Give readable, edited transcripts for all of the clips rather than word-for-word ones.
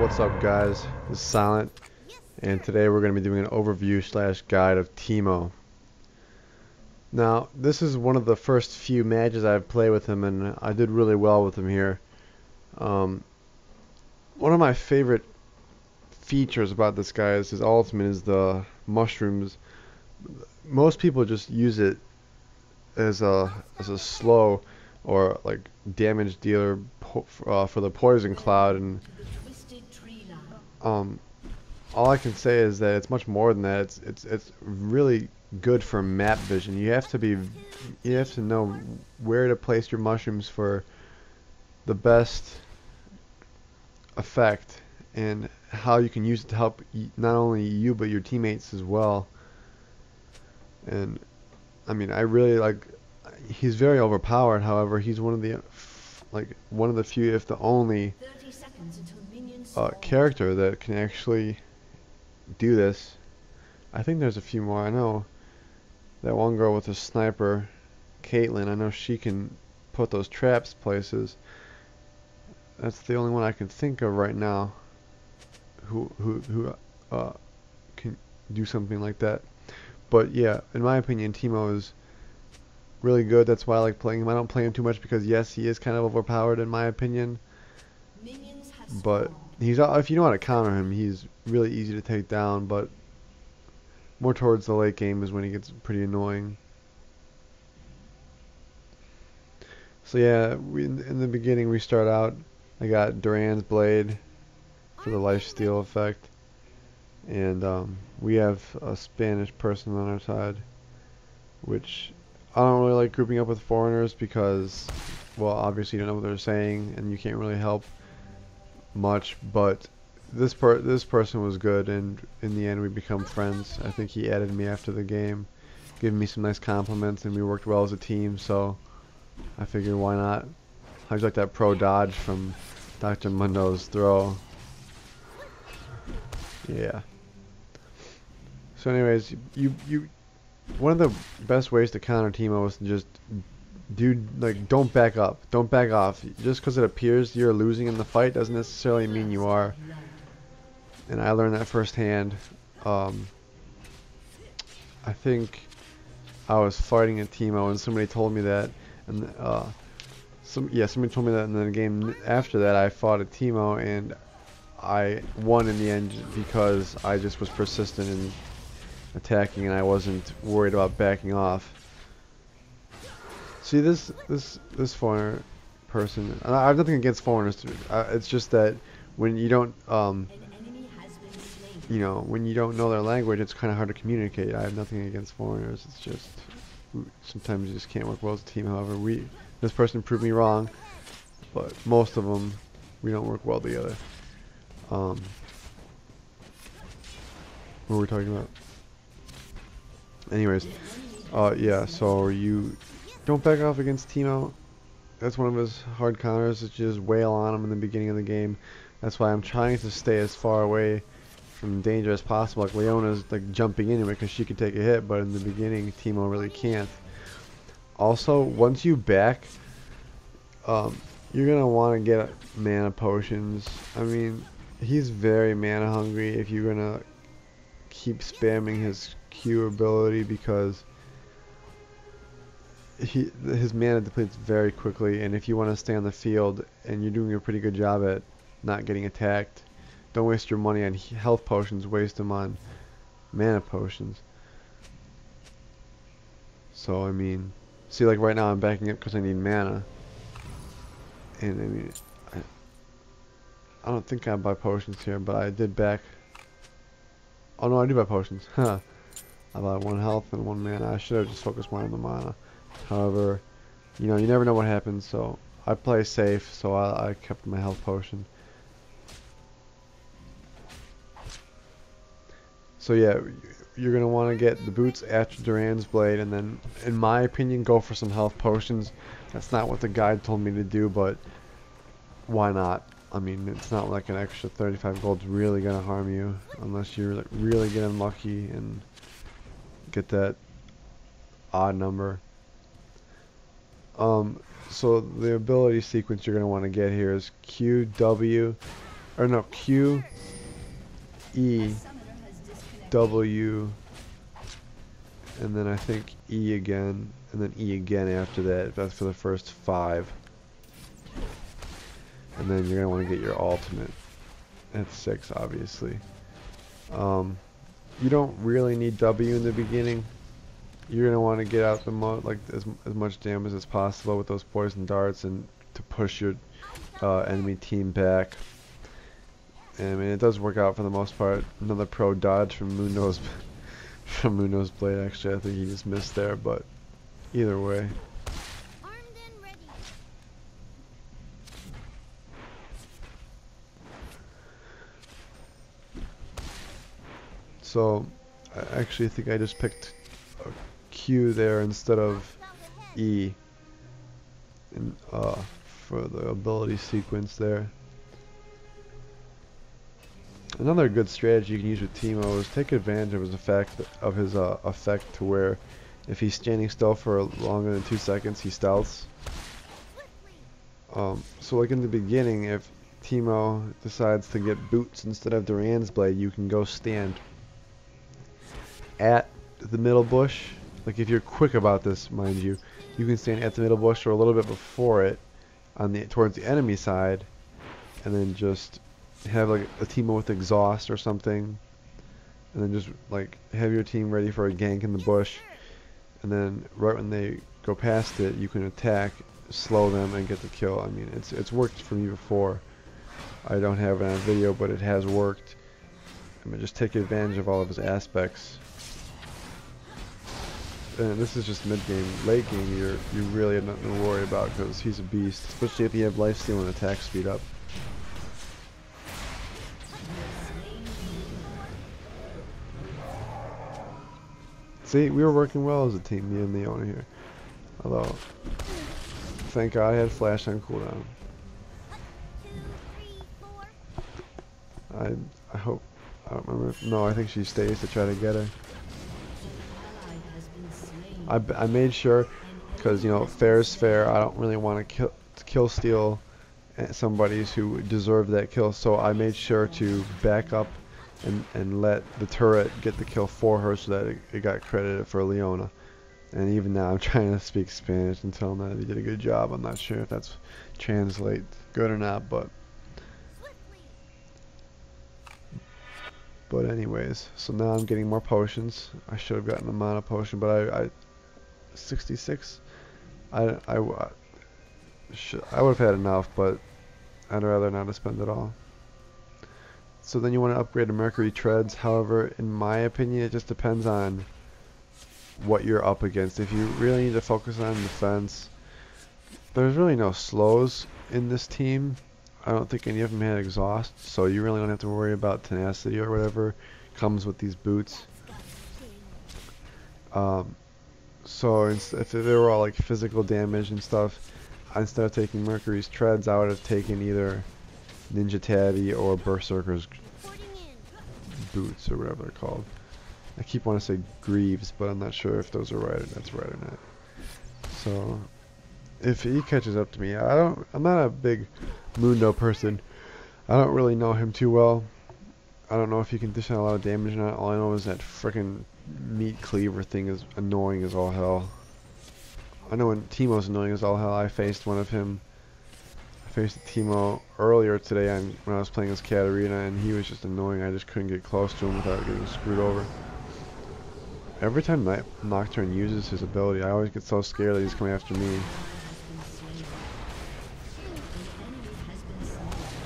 What's up, guys? This is Silent, and today we're going to be doing an overview slash guide of Teemo. Now, this is one of the first few matches I've played with him, and I did really well with him here. One of my favorite features about this guy is his ultimate is the mushrooms. Most people just use it as a slow or like damage dealer for the poison cloud, and all I can say is that it's much more than that. It's really good for map vision. You have to know where to place your mushrooms for the best effect, and how you can use it to help not only you but your teammates as well. And I mean, I really like. He's very overpowered. However, he's one of the few, if the only, character that can actually do this. I think there's a few more. I know that one girl with a sniper, Caitlyn. I know she can put those traps places. That's the only one I can think of right now who can do something like that. But yeah, in my opinion, Teemo is really good. That's why I like playing him. I don't play him too much because yes, he is kind of overpowered in my opinion. But if you know how to counter him, he's really easy to take down. But more towards the late game is when he gets pretty annoying. So yeah, in the beginning we start out. I got Duran's blade for the lifesteal effect, and we have a Spanish person on our side, which I don't really like grouping up with foreigners because, well, obviously you don't know what they're saying and you can't really help much. But this person was good, and in the end we become friends. I think he added me after the game, giving me some nice compliments, and we worked well as a team. So I figured, why not? How'd you like that pro dodge from Dr. Mundo's throw? Yeah. So anyways, one of the best ways to counter Teemo is to just don't back up. Don't back off. Just because it appears you're losing in the fight doesn't necessarily mean you are. And I learned that firsthand. I think I was fighting a Teemo and somebody told me that, and somebody told me that in the game after that I fought a Teemo and I won in the end because I just was persistent in attacking and I wasn't worried about backing off. See, this foreigner person, I have nothing against foreigners. It's just that when you don't when you don't know their language, it's kind of hard to communicate. I have nothing against foreigners. It's just sometimes you just can't work well as a team. However, this person proved me wrong, but most of them we don't work well together. What were we talking about? Anyways, yeah, so you don't back off against Teemo. That's one of his hard counters, is just wail on him in the beginning of the game. That's why I'm trying to stay as far away from danger as possible. Like Leona's like jumping into it because she can take a hit, but in the beginning Teemo really can't. Also, once you back, you're gonna want to get mana potions. I mean, he's very mana hungry if you're gonna keep spamming his Q ability, because his mana depletes very quickly, and if you want to stay on the field and you're doing a pretty good job at not getting attacked, don't waste your money on health potions, waste them on mana potions. So I mean, see, like right now I'm backing up because I need mana, and I mean, I don't think I buy potions here, but I did back. Oh no, I do buy potions. Huh. I bought 1 health and 1 mana. I should have just focused more on the mana. However, you never know what happens, so I play safe, so I kept my health potion. So yeah, you're going to want to get the boots after Duran's blade, and then, in my opinion, go for some health potions. That's not what the guide told me to do, but why not? I mean, it's not like an extra 35 gold's really going to harm you, unless you're like really getting lucky and get that odd number. So the ability sequence you're going to want to get here is Q, W, or no, Q, E, W, and then I think E again, and then E again after that. That's for the first 5. And then you're going to want to get your ultimate at 6, obviously. You don't really need W in the beginning. You're going to want to get out the as much damage as possible with those poison darts and to push your enemy team back. And I mean, it does work out for the most part. Another pro dodge from Mundo's from Mundo's blade. Actually, I think he just missed there, but either way. So, I actually think I just picked a Q there instead of E in, for the ability sequence there. Another good strategy you can use with Teemo is take advantage of his effect to where if he's standing still for longer than 2 seconds, he stealths. So like in the beginning, if Teemo decides to get boots instead of Duran's blade, you can go stand at the middle bush. Like if you're quick about this, mind you, you can stand at the middle bush or a little bit before it on towards the enemy side, and then just have like a Teemo with exhaust or something, and then just like have your team ready for a gank in the bush, and then right when they go past it, you can attack, slow them, and get the kill. I mean, it's worked for me before. I don't have it on video, but it has worked. I mean, just take advantage of all of his aspects. And this is just mid game. Late game, you really have nothing to worry about because he's a beast, especially if you have lifesteal and attack speed up. See, we were working well as a team, me and the owner here. Although, thank God I had flash on cooldown. I hope, I don't remember. No, I think she stays to try to get her. I made sure, because you know, fair is fair. I don't really want to kill steal somebody's who deserve that kill. So I made sure to back up and let the turret get the kill for her, so that it got credited for Leona. And even now, I'm trying to speak Spanish and tell them that he did a good job. I'm not sure if that's translate good or not, but anyways. So now I'm getting more potions. I should have gotten a mana potion, but I 66. I would have had enough, but I'd rather not have spent it all. So then you want to upgrade to Mercury Treads. However, in my opinion, it just depends on what you're up against. If you really need to focus on defense, there's really no slows in this team. I don't think any of them had exhaust, so you really don't have to worry about tenacity or whatever comes with these boots. So if they were all like physical damage and stuff, instead of taking Mercury's Treads, I would have taken either Ninja Tabby or Berserker's boots or whatever they're called. I keep wanting to say Greaves, but I'm not sure if those are right or that's right or not. So if he catches up to me, I'm not a big Mundo person. I don't really know him too well. I don't know if he can dish out a lot of damage or not. All I know is that frickin' meat cleaver thing is annoying as all hell. I know when Teemo's annoying as all hell. I faced one of him. I faced a Teemo earlier today when I was playing as Katarina, and he was just annoying. I just couldn't get close to him without getting screwed over. Every time Nocturne uses his ability, I always get so scared that he's coming after me.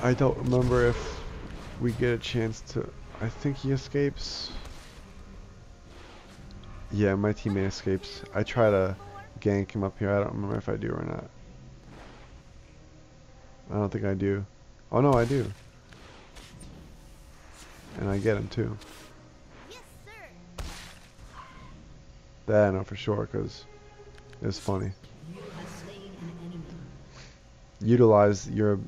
I don't remember if we get a chance to... I think he escapes. Yeah, my teammate escapes. I try to gank him up here. I don't remember if I do or not. I don't think I do. Oh no, I do. And I get him too. That I know for sure, because it's funny. Utilize your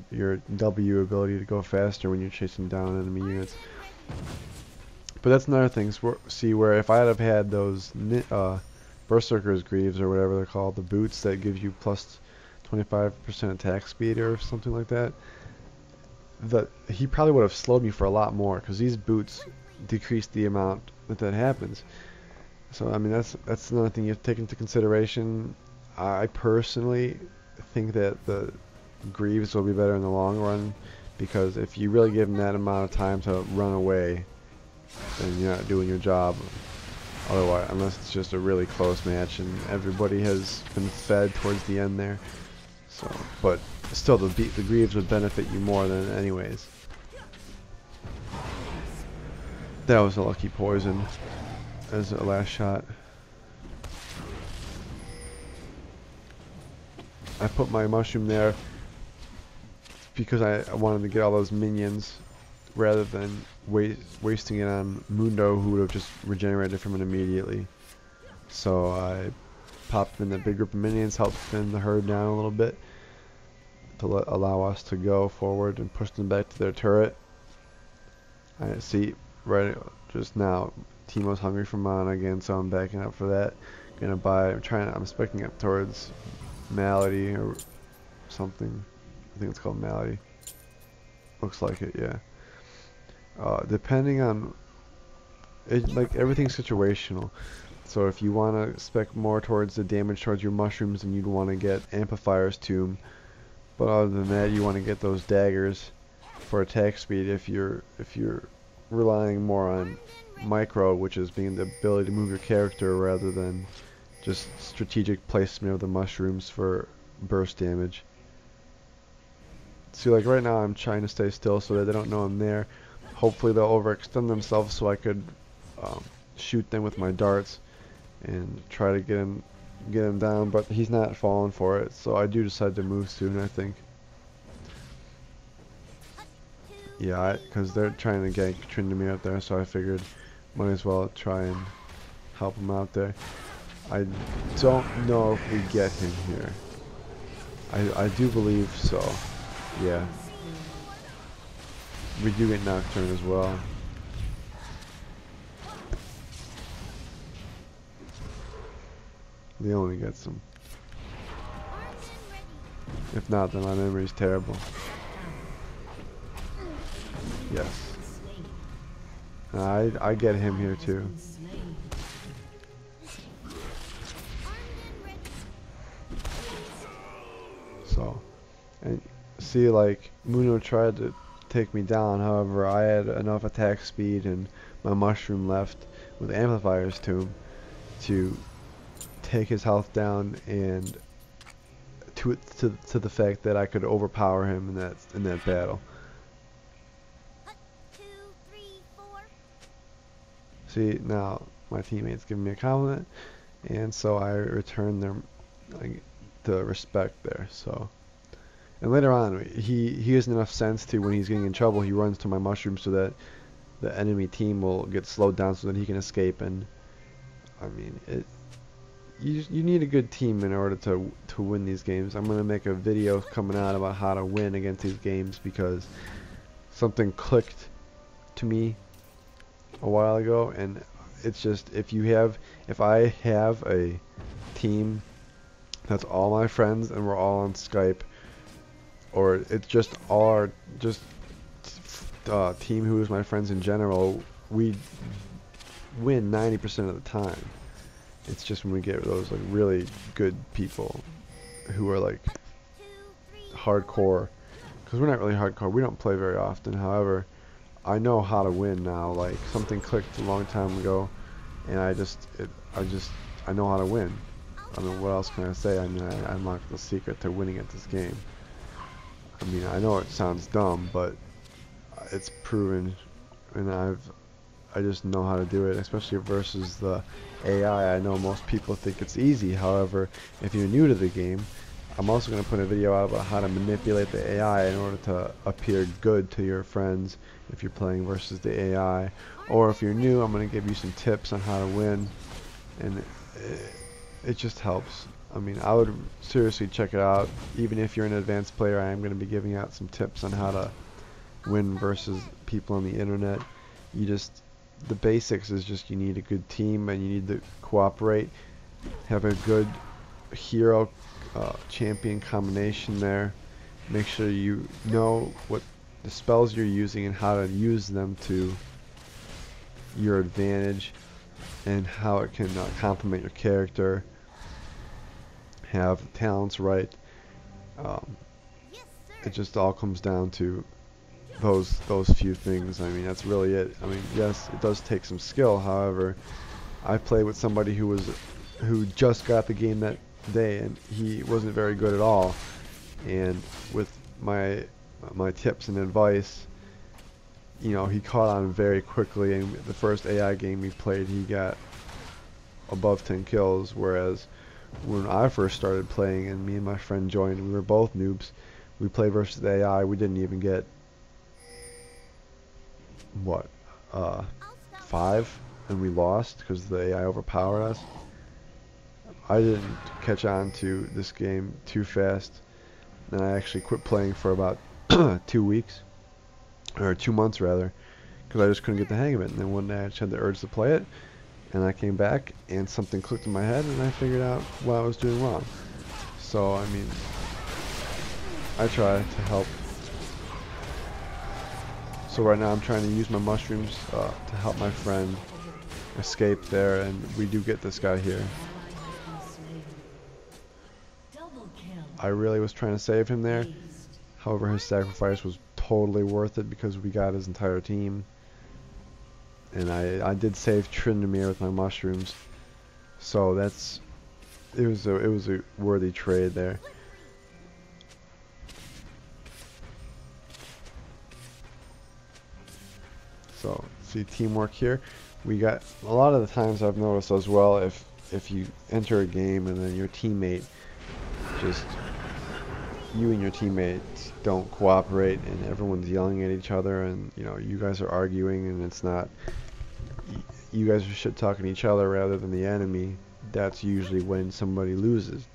W ability to go faster when you're chasing down enemy units. But that's another thing. See, where if I'd have had those Berserker's Greaves or whatever they're called, the boots that give you plus 25% attack speed or something like that, he probably would have slowed me for a lot more, because these boots decrease the amount that happens. So I mean, that's another thing you have to take into consideration. I personally think that the Greaves will be better in the long run, because if you really give him that amount of time to run away, then you're not doing your job. Otherwise, unless it's just a really close match and everybody has been fed towards the end there. So, but still, the Greaves would benefit you more than anyways. That was a lucky poison as a last shot. I put my mushroom there because I wanted to get all those minions rather than wasting it on Mundo, who would have just regenerated from it immediately. So I popped in the big group of minions, helped thin the herd down a little bit to allow us to go forward and push them back to their turret. I see right just now Teemo's hungry for mana again, so I'm backing up for that. I'm specking up towards Malady or something. I think it's called Malady. Looks like it, yeah. Depending on it, like everything's situational. So if you want to spec more towards the damage towards your mushrooms, then you'd want to get Amplifier's Tomb. But other than that, you want to get those daggers for attack speed if you're relying more on micro, which is being the ability to move your character rather than just strategic placement of the mushrooms for burst damage. See, like right now I'm trying to stay still so that they don't know I'm there. Hopefully they'll overextend themselves so I could shoot them with my darts and try to get him down, but he's not falling for it, so I do decide to move soon, I think. Yeah, because they're trying to gank Tryndamere out there, so I figured might as well try and help him out there. I don't know if we get him here. I do believe so. Yeah. We do get Nocturne as well. Leone gets him. If not, then my memory's terrible. Yes. I get him here too. So, and see, like Muno tried to take me down. However, I had enough attack speed and my mushroom left with Amplifier's Tomb to take his health down, and to the fact that I could overpower him in that battle. See, now my teammates give me a compliment, and so I return the respect there. So, and later on, he has enough sense to, when he's getting in trouble, he runs to my mushroom so that the enemy team will get slowed down so that he can escape. And I mean, you need a good team in order to win these games. I'm gonna make a video coming out about how to win against these games, because something clicked to me a while ago, and it's just, if I have a team that's all my friends and we're all on Skype, or it's just all our team who is my friends in general, we win 90% of the time. It's just when we get those like really good people who are like hardcore, because we're not really hardcore, we don't play very often. However, I know how to win now. Like, something clicked a long time ago, and I know how to win. I mean, what else can I say? I mean, I unlocked the secret to winning at this game. I mean, I know it sounds dumb, but it's proven, and I just know how to do it, especially versus the AI. I know most people think it's easy. However, if you're new to the game, I'm also going to put a video out about how to manipulate the AI in order to appear good to your friends if you're playing versus the AI. Or if you're new, I'm going to give you some tips on how to win, and it just helps. I mean, I would seriously check it out. Even if you're an advanced player, I am going to be giving out some tips on how to win versus people on the internet. The basics is just, you need a good team and you need to cooperate, have a good hero champion combination there. Make sure you know what the spells you're using and how to use them to your advantage, and how it can complement your character, have talents right. It just all comes down to those few things. I mean, that's really it. I mean, yes, it does take some skill. However, I played with somebody who just got the game that day, and he wasn't very good at all. And with my tips and advice, you know, he caught on very quickly. And the first AI game we played, he got above 10 kills. Whereas when I first started playing, and me and my friend joined, we were both noobs. We played versus AI. We didn't even get what 5, and we lost because the AI overpowered us. I didn't catch on to this game too fast, and I actually quit playing for about 2 weeks, or 2 months rather, because I just couldn't get the hang of it. And then one day I just had the urge to play it, and I came back and something clicked in my head, and I figured out what I was doing wrong. So I mean, I try to help. So right now I'm trying to use my mushrooms to help my friend escape there, and we do get this guy here. I really was trying to save him there. However, his sacrifice was totally worth it because we got his entire team. And I did save Tryndamere with my mushrooms. So it was a worthy trade there. So see teamwork here. We got a lot of the times I've noticed as well, if you enter a game and then your teammate you and your teammates don't cooperate and everyone's yelling at each other, and you know, you guys are arguing and it's not, you guys are shit talking to each other rather than the enemy, that's usually when somebody loses.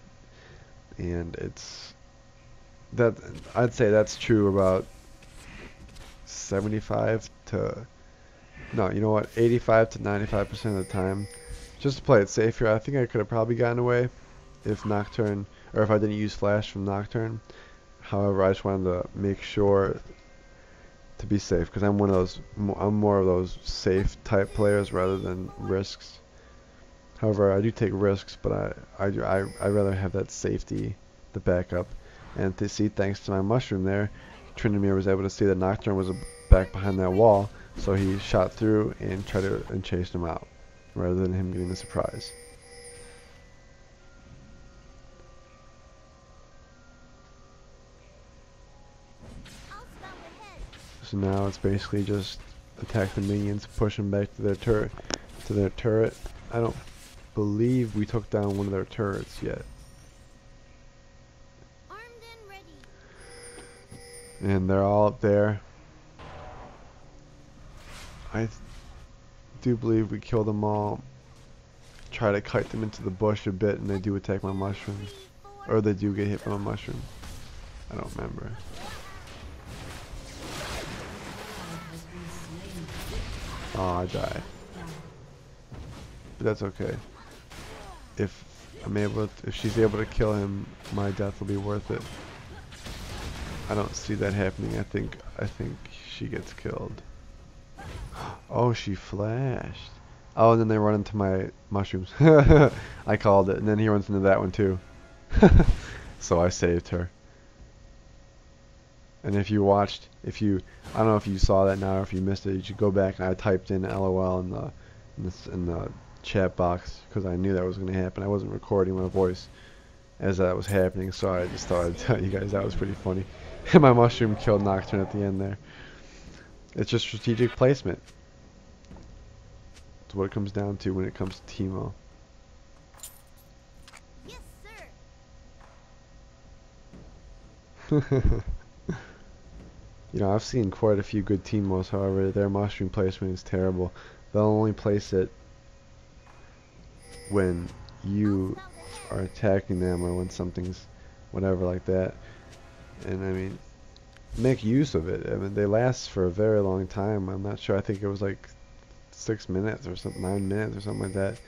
And I'd say that's true about 85 to 95% of the time. Just to play it safe here, I think I could have probably gotten away if Nocturne, or if I didn't use Flash from Nocturne. However, I just wanted to make sure to be safe, because I'm more of those safe type players rather than risks. However, I do take risks, but I rather have that safety, the backup. And to see, thanks to my mushroom there, Tryndamere was able to see that Nocturne was back behind that wall, so he shot through and chased him out, rather than him getting the surprise. So now it's basically just attack the minions, push them back to their turret. I don't believe we took down one of their turrets yet. Armed and ready. And they're all up there. I do believe we killed them all. Try to kite them into the bush a bit, and they do attack my mushrooms. Or they do get hit by my mushroom. I don't remember. Oh, I died. But that's okay. If she's able to kill him, my death will be worth it. I don't see that happening. I think she gets killed. Oh, she flashed. Oh, and then they run into my mushrooms. I called it. And then he runs into that one too. So I saved her. And if you watched, I don't know if you saw that now or if you missed it, you should go back, and I typed in LOL in the chat box because I knew that was going to happen. I wasn't recording my voice as that was happening, so I just thought I'd tell you guys that was pretty funny. And my mushroom killed Nocturne at the end there. It's just strategic placement. That's what it comes down to when it comes to Teemo. Yes, sir. You know, I've seen quite a few good Teemos, however, their mushroom placement is terrible. They'll only place it when you are attacking them or when something's whatever like that. And I mean, make use of it. I mean, they last for a very long time. I'm not sure. I think it was like 6 minutes or something, 9 minutes or something like that.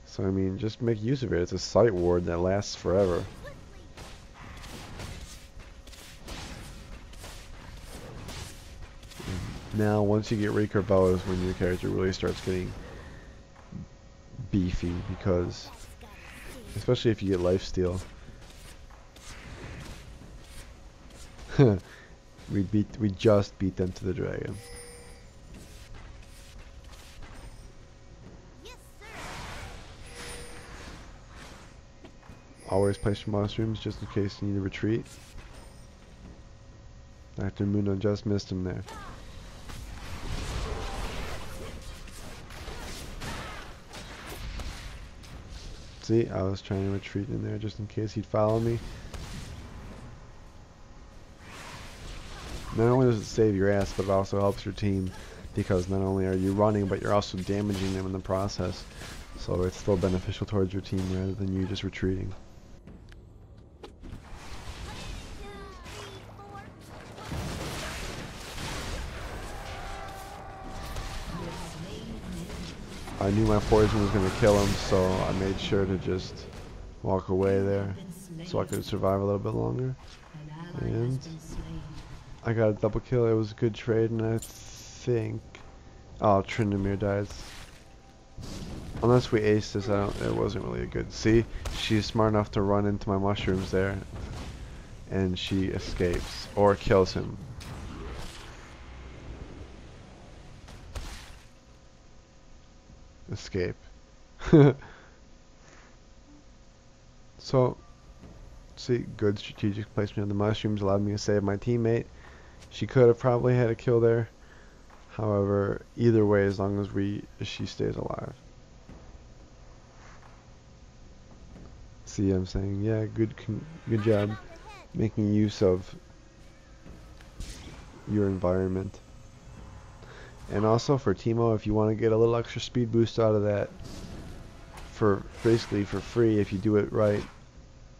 So I mean, just make use of it. It's a sight ward that lasts forever. Now, once you get recurve bow is when your character really starts getting beefy, because especially if you get lifesteal. we just beat them to the dragon. Always place your mushrooms just in case you need to retreat. Dr. Muno just missed him there. See, I was trying to retreat in there just in case he'd follow me. Not only does it save your ass, but it also helps your team, because not only are you running, but you're also damaging them in the process. So it's still beneficial towards your team rather than you just retreating. I knew my poison was going to kill him, so I made sure to just walk away there so I could survive a little bit longer. And I got a double kill. It was a good trade, and I think... Oh, Tryndamere dies. Unless we ace this, it wasn't really a good... See? She's smart enough to run into my mushrooms there, and she escapes, or kills him. Escape. So, see, good strategic placement of the mushrooms allowed me to save my teammate. She could have probably had a kill there. However, either way, as long as she stays alive. See, I'm saying, yeah, good job making use of your environment. And also for Teemo, if you want to get a little extra speed boost out of that, for basically for free, if you do it right,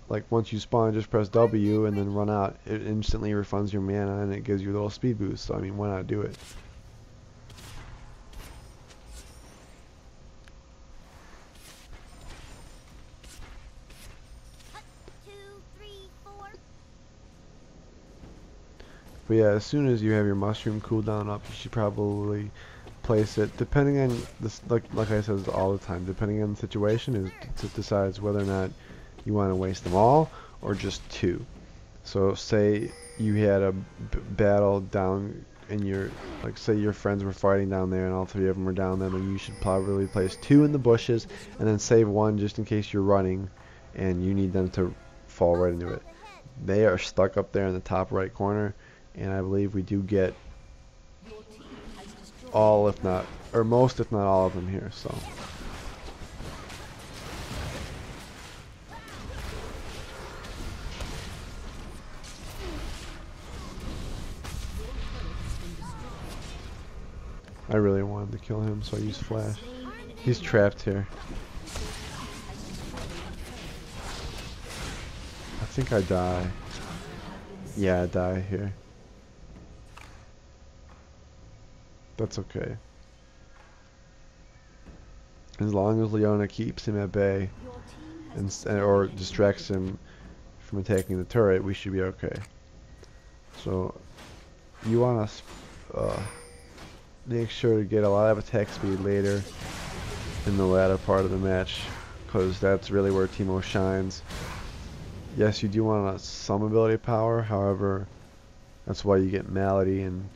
like once you spawn, just press W and then run out. It instantly refunds your mana and it gives you a little speed boost. So I mean, why not do it? But yeah, as soon as you have your mushroom cooldown up, you should probably place it. Depending on this, like I said all the time, depending on the situation, it decides whether or not you want to waste them all or just two. So say you had a battle down in your, like say your friends were fighting down there and all three of them were down there, then you should probably place two in the bushes and then save one just in case you're running and you need them to fall right into it. They are stuck up there in the top right corner. And I believe we do get all, if not, or most, if not all of them here, so. I really wanted to kill him, so I used Flash. He's trapped here. I think I die. Yeah, I die here. That's okay. As long as Leona keeps him at bay or distracts him from attacking the turret, we should be okay. So you want to make sure to get a lot of attack speed later in the latter part of the match, because that's really where Teemo shines. Yes, you do want some ability power, however, that's why you get Malady and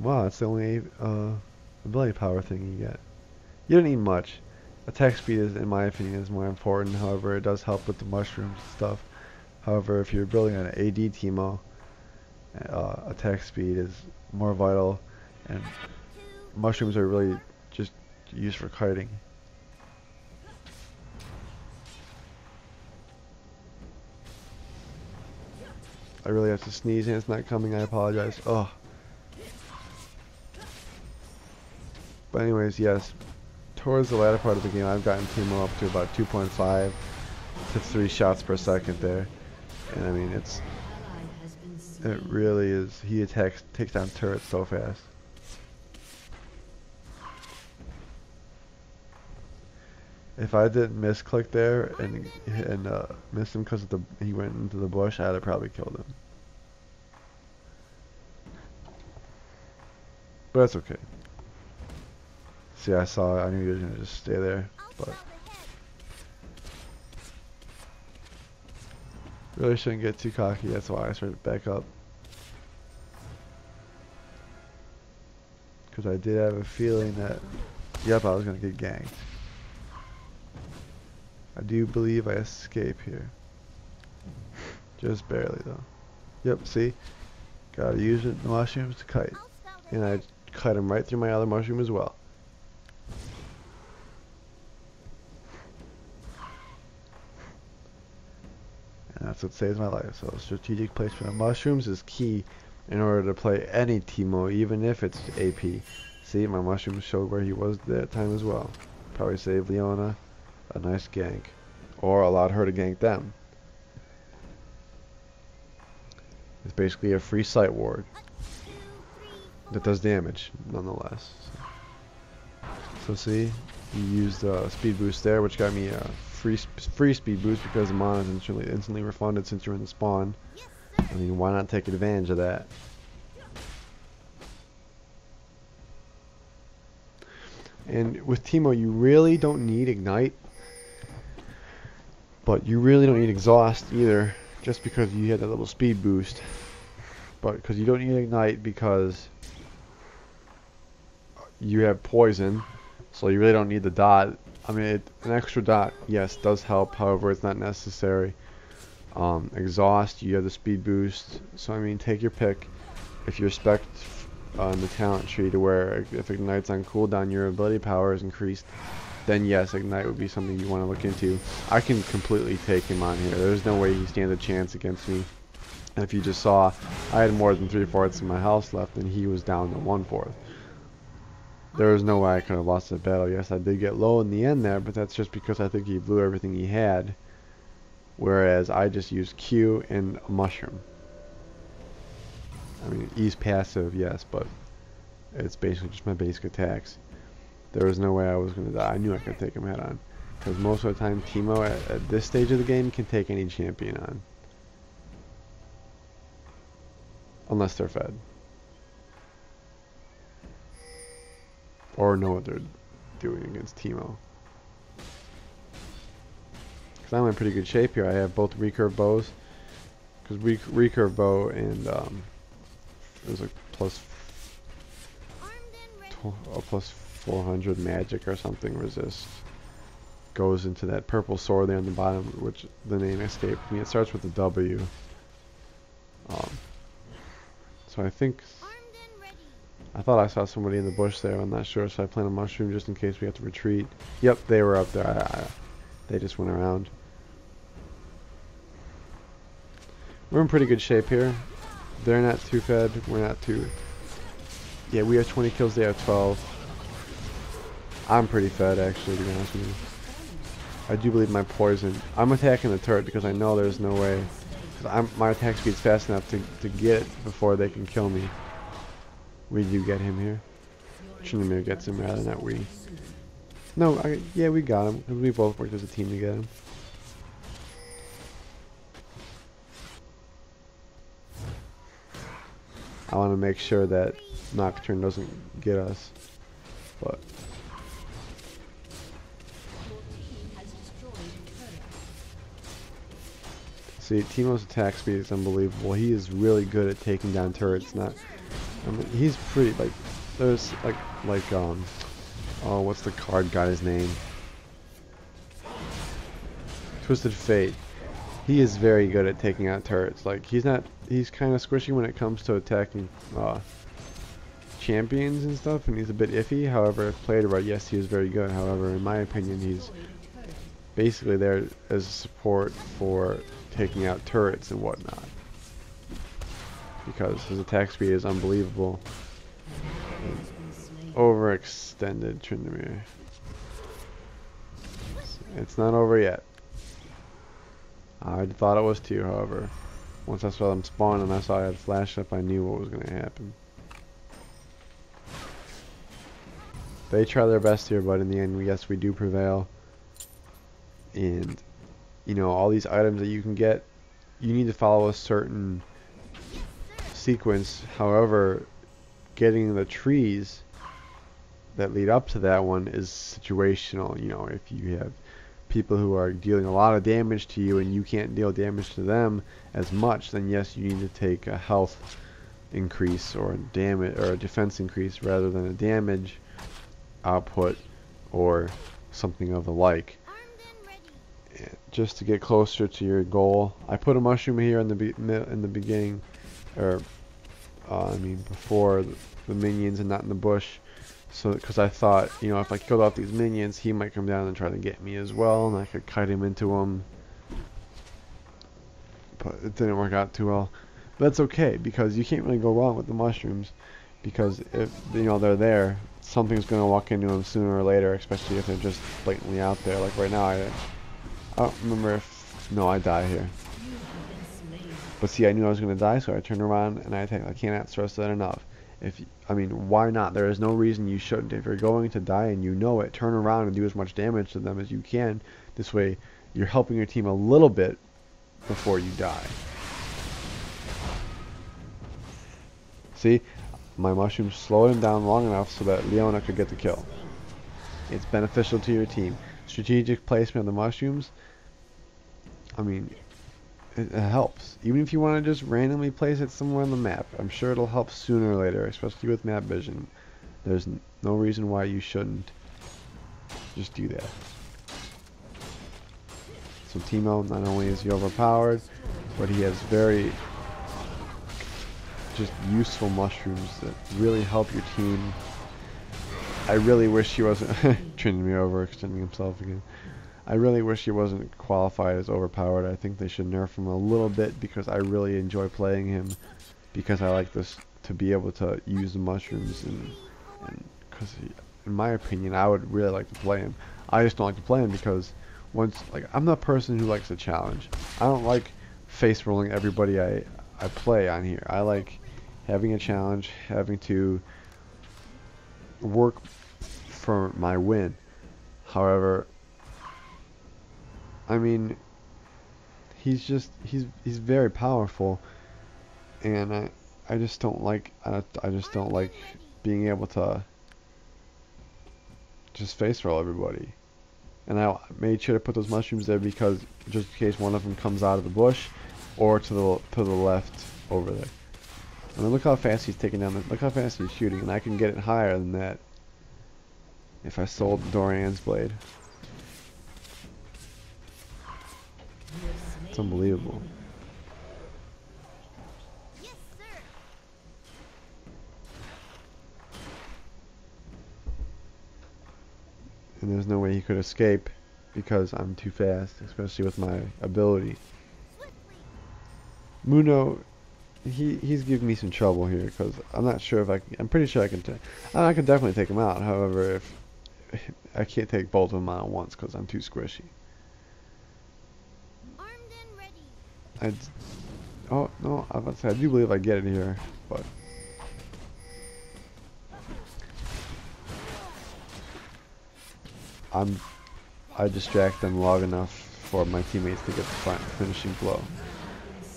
wow, that's the only ability power thing you get. You don't need much. Attack speed is, in my opinion, is more important. However, it does help with the mushrooms and stuff. However, if you're building an AD Teemo, attack speed is more vital, and mushrooms are really just used for kiting. I really have to sneeze and it's not coming. I apologize. Oh. But anyways, yes, towards the latter part of the game, I've gotten Teemo up to about 2.5 to 3 shots per second there, and I mean it really is. He takes down turrets so fast. If I didn't misclick there and miss him because he went into the bush, I'd have probably killed him. But that's okay. See, I saw it. I knew he was going to just stay there. But really shouldn't get too cocky. That's why I started back up. Because I did have a feeling that, yep, I was going to get ganked. I do believe I escape here. Just barely, though. Yep, see? Gotta use the mushrooms to kite. And I cut him right through my other mushroom as well. And that's what saves my life. So strategic placement of mushrooms is key in order to play any Teemo, even if it's AP. See, my mushrooms showed where he was that time as well. Probably saved Leona a nice gank. Or allowed her to gank them. It's basically a free sight ward that does damage, nonetheless. So see, you used speed boost there, which got me a free speed boost because the mana is instantly refunded since you're in the spawn. I mean, why not take advantage of that? And with Teemo, you really don't need Ignite, but you really don't need Exhaust either, just because you had that little speed boost. But because you don't need Ignite because you have Poison, so you really don't need the dot. I mean, an extra dot, yes, does help. However, it's not necessary. Exhaust, you have the speed boost. So I mean, take your pick. If you respect the talent tree to where if Ignite's on cooldown, your ability power is increased, then yes, Ignite would be something you want to look into. I can completely take him on here. There's no way he stands a chance against me. If you just saw, I had more than 3/4 of my health left, and he was down to 1/4. There was no way I could have lost the battle. Yes, I did get low in the end there, but that's just because I think he blew everything he had. Whereas I just used Q and a mushroom. I mean, E's passive, yes, but it's basically just my basic attacks. There was no way I was going to die. I knew I could take him head on. Because most of the time, Teemo at this stage of the game can take any champion on. Unless they're fed. Or know what they're doing against Teemo. Because I'm in pretty good shape here. I have both recurve bows. Because recurve bow and there's a plus 400 magic or something resist. Goes into that purple sword there on the bottom, which the name escaped me. It starts with a W. So I think I thought I saw somebody in the bush there. I'm not sure, so I planted a mushroom just in case we have to retreat. Yep, they were up there. They just went around. We're in pretty good shape here. They're not too fed. We're not too. Yeah, we have 20 kills. They have 12. I'm pretty fed, actually, to be honest with you. I do believe my poison. I'm attacking the turret because I know there's no way. My attack speed's fast enough to get it before they can kill me. We do get him here. Tryndamere gets him rather than we. No, yeah, we got him. We both worked as a team to get him. I want to make sure that Nocturne doesn't get us. But see, Teemo's attack speed is unbelievable. He is really good at taking down turrets. I mean, he's pretty, like, there's, oh, what's the card guy's name? Twisted Fate. He is very good at taking out turrets. Like, he's kind of squishy when it comes to attacking, champions and stuff, and he's a bit iffy. However, if played right, yes, he is very good. However, in my opinion, he's basically there as support for taking out turrets and whatnot. Because his attack speed is unbelievable. Overextended Tryndamere. It's not over yet. I thought it was too, however. Once I saw them spawn and I saw I had flash up, I knew what was going to happen. They try their best here, but in the end, yes, we do prevail. And, you know, all these items that you can get, you need to follow a certain sequence. However, getting the trees that lead up to that one is situational. You know, if you have people who are dealing a lot of damage to you and you can't deal damage to them as much, then yes, you need to take a health increase or a defense increase rather than a damage output or something of the like, just to get closer to your goal. I put a mushroom here in the beginning, or I mean before the minions and not in the bush, so because I thought, you know, if I killed off these minions, he might come down and try to get me as well, and I could kite him into him. But it didn't work out too well. But that's okay, because you can't really go wrong with the mushrooms, because if, you know, they're there, something's going to walk into them sooner or later, especially if they're just blatantly out there. Like right now, I don't remember if... No, I die here. But see, I knew I was going to die, so I turned around and I attacked. I cannot stress that enough. I mean, why not? There is no reason you shouldn't. If you're going to die and you know it, turn around and do as much damage to them as you can. This way, you're helping your team a little bit before you die. See? My mushrooms slowed him down long enough so that Leona could get the kill. It's beneficial to your team. Strategic placement of the mushrooms, I mean, it helps. Even if you want to just randomly place it somewhere on the map, I'm sure it'll help sooner or later, especially with map vision. There's no reason why you shouldn't just do that. So Teemo, not only is he overpowered, but he has very just useful mushrooms that really help your team. I really wish he wasn't turning me over, extending himself again. I really wish he wasn't qualified as overpowered. I think they should nerf him a little bit, because I really enjoy playing him, because I like this to be able to use the mushrooms, and because in my opinion I would really like to play him. I just don't like to play him because I'm the person who likes a challenge. I don't like face rolling everybody I play on here. I like having a challenge, having to work for my win. However, I mean, he's very powerful, and I just don't like being able to just face roll everybody. And I made sure to put those mushrooms there because just in case one of them comes out of the bush or to the left over there. And then look how fast he's taking down. Look how fast he's shooting, and I can get it higher than that if I sold Dorian's blade. It's unbelievable. Yes, sir. And there's no way he could escape because I'm too fast, especially with my ability. Muno, he's giving me some trouble here because I'm not sure if I'm pretty sure I can definitely take him out. However, if I can't take both of them out at once because I'm too squishy. Oh no, I was about to say, I do believe I get it here, but I distract them long enough for my teammates to get the finishing blow.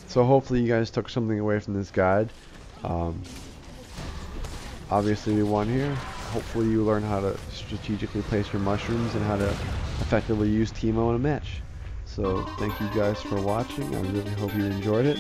So hopefully you guys took something away from this guide. Obviously we won here. Hopefully you learn how to strategically place your mushrooms and how to effectively use Teemo in a match. So thank you guys for watching. I really hope you enjoyed it.